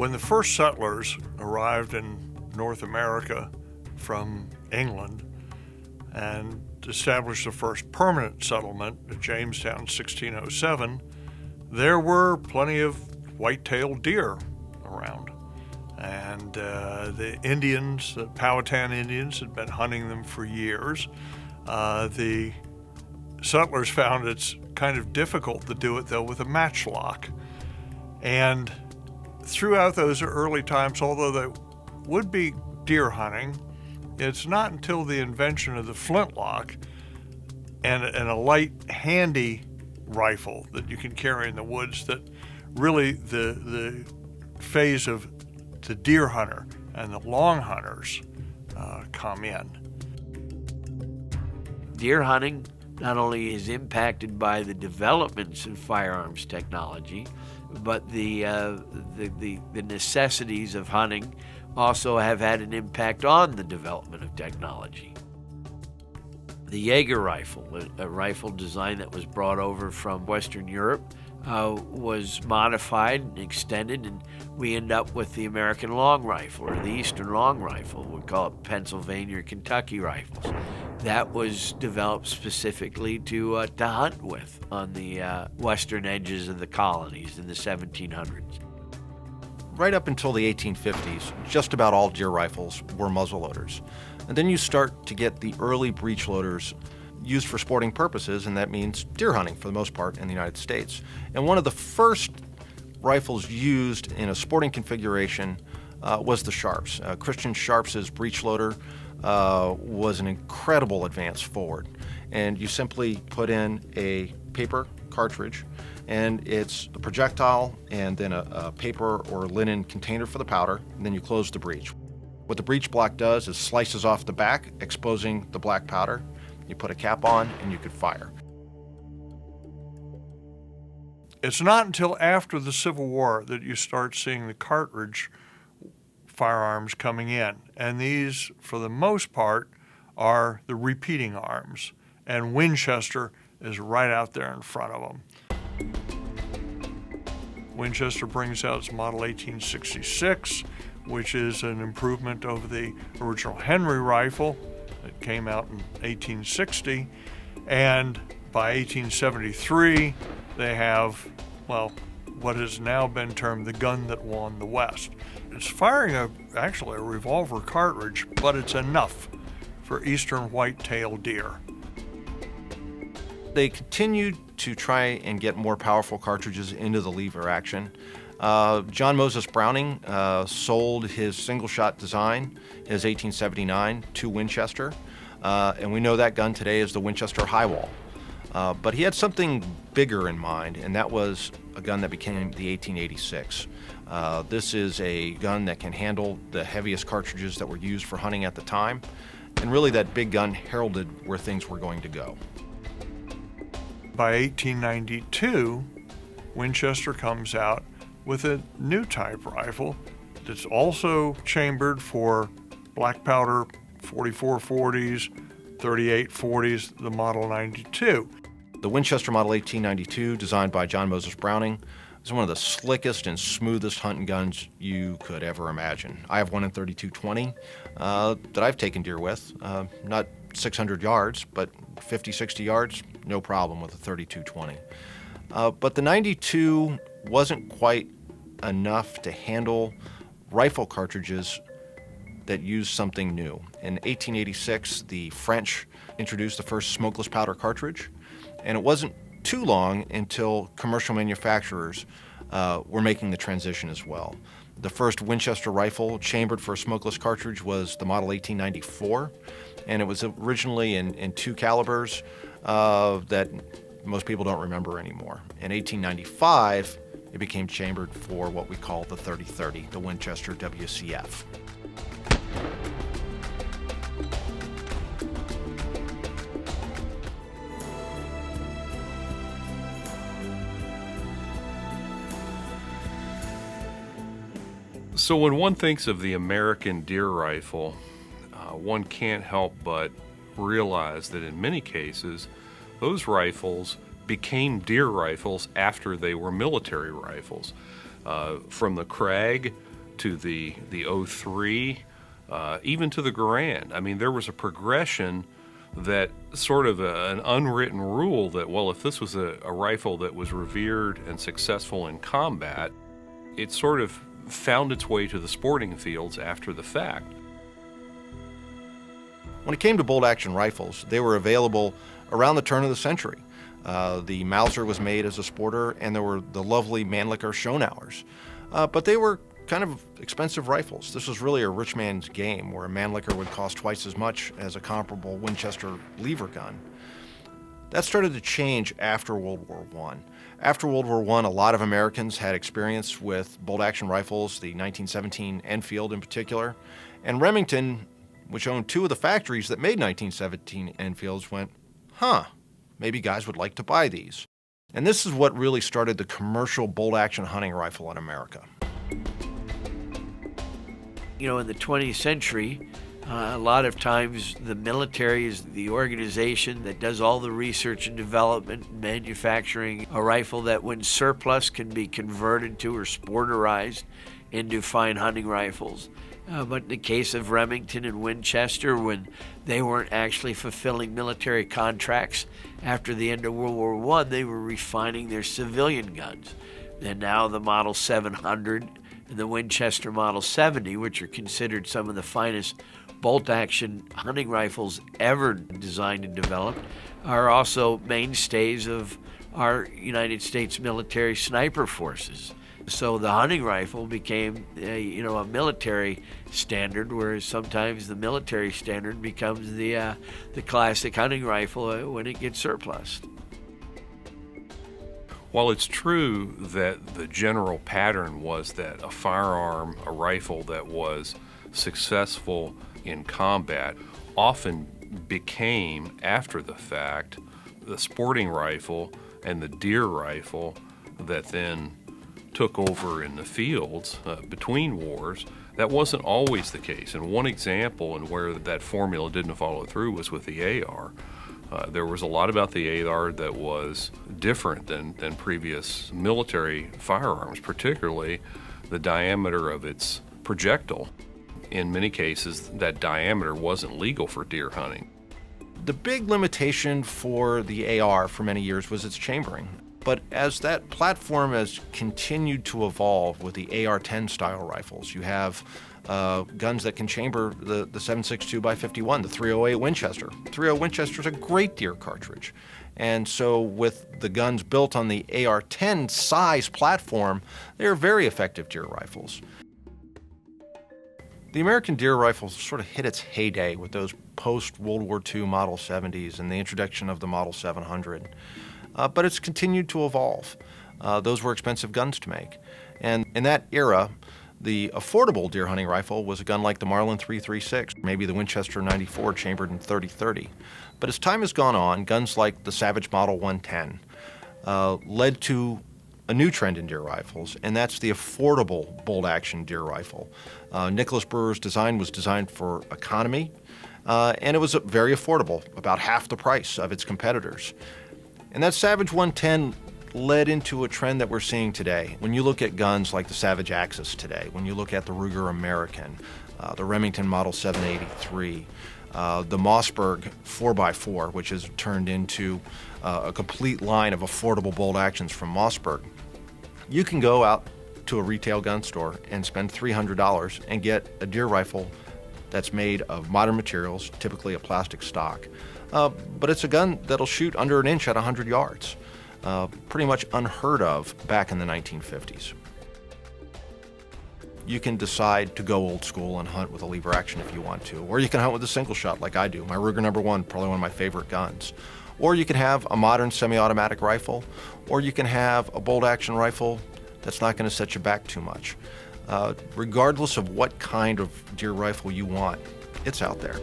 When the first settlers arrived in North America from England and established the first permanent settlement at Jamestown in 1607, there were plenty of white-tailed deer around. And the Indians, the Powhatan Indians, had been hunting them for years. The settlers found it's kind of difficult to do it, though, with a matchlock. And throughout those early times, although they would be deer hunting, it's not until the invention of the flintlock and a light, handy rifle that you can carry in the woods that really the phase of the deer hunter and the long hunters come in. Deer hunting not only is impacted by the developments in firearms technology, but the necessities of hunting also have had an impact on the development of technology. The Jaeger rifle, a rifle design that was brought over from Western Europe, was modified and extended, and we end up with the American long rifle, or the Eastern long rifle. We call it Pennsylvania or Kentucky rifles. That was developed specifically to hunt with on the western edges of the colonies in the 1700s. Right up until the 1850s, just about all deer rifles were muzzleloaders. And then you start to get the early breech loaders used for sporting purposes, and that means deer hunting for the most part in the United States. And one of the first rifles used in a sporting configuration was the Sharps. Christian Sharps's breech loader was an incredible advance forward. And you simply put in a paper cartridge, and it's a projectile and then a paper or linen container for the powder, and then you close the breech. What the breech block does is slices off the back, exposing the black powder. You put a cap on and you could fire. It's not until after the Civil War that you start seeing the cartridge firearms coming in. And these, for the most part, are the repeating arms. And Winchester is right out there in front of them. Winchester brings out its Model 1866, which is an improvement over the original Henry rifle that came out in 1860. And by 1873, they have, well, what has now been termed the gun that won the West. It's firing actually a revolver cartridge, but it's enough for eastern white-tailed deer. They continued to try and get more powerful cartridges into the lever action. John Moses Browning sold his single-shot design, his 1879, to Winchester, and we know that gun today is the Winchester Highwall. But he had something bigger in mind, and that was a gun that became the 1886. This is a gun that can handle the heaviest cartridges that were used for hunting at the time, and really that big gun heralded where things were going to go. By 1892, Winchester comes out with a new type rifle that's also chambered for black powder 4440s, 3840s, the Model 92. The Winchester Model 1892, designed by John Moses Browning, is one of the slickest and smoothest hunting guns you could ever imagine. I have one in 3220 that I've taken deer with. Not 600 yards, but 50, 60 yards, no problem with a 3220. But the 92 wasn't quite enough to handle rifle cartridges that used something new. In 1886, the French introduced the first smokeless powder cartridge, and it wasn't too long until commercial manufacturers were making the transition as well. The first Winchester rifle chambered for a smokeless cartridge was the Model 1894, and it was originally in two calibers that most people don't remember anymore. In 1895, it became chambered for what we call the 30-30, the Winchester WCF. So when one thinks of the American deer rifle, one can't help but realize that in many cases, those rifles became deer rifles after they were military rifles. From the Krag to the '03, even to the Garand. I mean, there was a progression that sort of an unwritten rule that, well, if this was a rifle that was revered and successful in combat, it sort of found its way to the sporting fields after the fact. When it came to bolt-action rifles, they were available around the turn of the century. The Mauser was made as a sporter, and there were the lovely Mannlicher Schonauers. But they were kind of expensive rifles. This was really a rich man's game, where a Mannlicher would cost twice as much as a comparable Winchester lever gun. That started to change after World War I. After World War I, a lot of Americans had experience with bolt-action rifles, the 1917 Enfield in particular, and Remington, which owned two of the factories that made 1917 Enfields, went, maybe guys would like to buy these. And this is what really started the commercial bolt-action hunting rifle in America. You know, in the 20th century, a lot of times the military is the organization that does all the research and development and manufacturing a rifle that, when surplus, can be converted to or sporterized into fine hunting rifles. But in the case of Remington and Winchester, when they weren't actually fulfilling military contracts after the end of World War I, they were refining their civilian guns. And now the Model 700 and the Winchester Model 70, which are considered some of the finest bolt-action hunting rifles ever designed and developed, are also mainstays of our United States military sniper forces. So the hunting rifle became, a military standard, whereas sometimes the military standard becomes the classic hunting rifle when it gets surplus. While it's true that the general pattern was that a firearm, a rifle that was successful in combat, often became, after the fact, the sporting rifle and the deer rifle that then took over in the fields between wars. That wasn't always the case. And one example and where that formula didn't follow through was with the AR. There was a lot about the AR that was different than previous military firearms, particularly the diameter of its projectile. In many cases, that diameter wasn't legal for deer hunting. The big limitation for the AR for many years was its chambering. But as that platform has continued to evolve with the AR-10 style rifles, you have guns that can chamber the 7.62 by 51, the 308 Winchester. 308 Winchester is a great deer cartridge. And so with the guns built on the AR-10 size platform, they're very effective deer rifles. The American deer rifle sort of hit its heyday with those post-World War II Model 70s and the introduction of the Model 700. But it's continued to evolve. Those were expensive guns to make. And in that era, the affordable deer hunting rifle was a gun like the Marlin 336, maybe the Winchester 94 chambered in .30-30. But as time has gone on, guns like the Savage Model 110 led to a new trend in deer rifles, and that's the affordable bolt-action deer rifle. Nicholas Brewer's design was designed for economy, and it was very affordable, about half the price of its competitors. And that Savage 110 led into a trend that we're seeing today. When you look at guns like the Savage Axis today, when you look at the Ruger American, the Remington Model 783, the Mossberg 4x4, which has turned into a complete line of affordable bolt actions from Mossberg, you can go out to a retail gun store and spend $300 and get a deer rifle that's made of modern materials, typically a plastic stock. But it's a gun that'll shoot under an inch at 100 yards. Pretty much unheard of back in the 1950s. You can decide to go old school and hunt with a lever action if you want to, or you can hunt with a single shot like I do. My Ruger No. 1, probably one of my favorite guns. Or you can have a modern semi-automatic rifle, or you can have a bolt action rifle that's not going to set you back too much. Regardless of what kind of deer rifle you want, it's out there.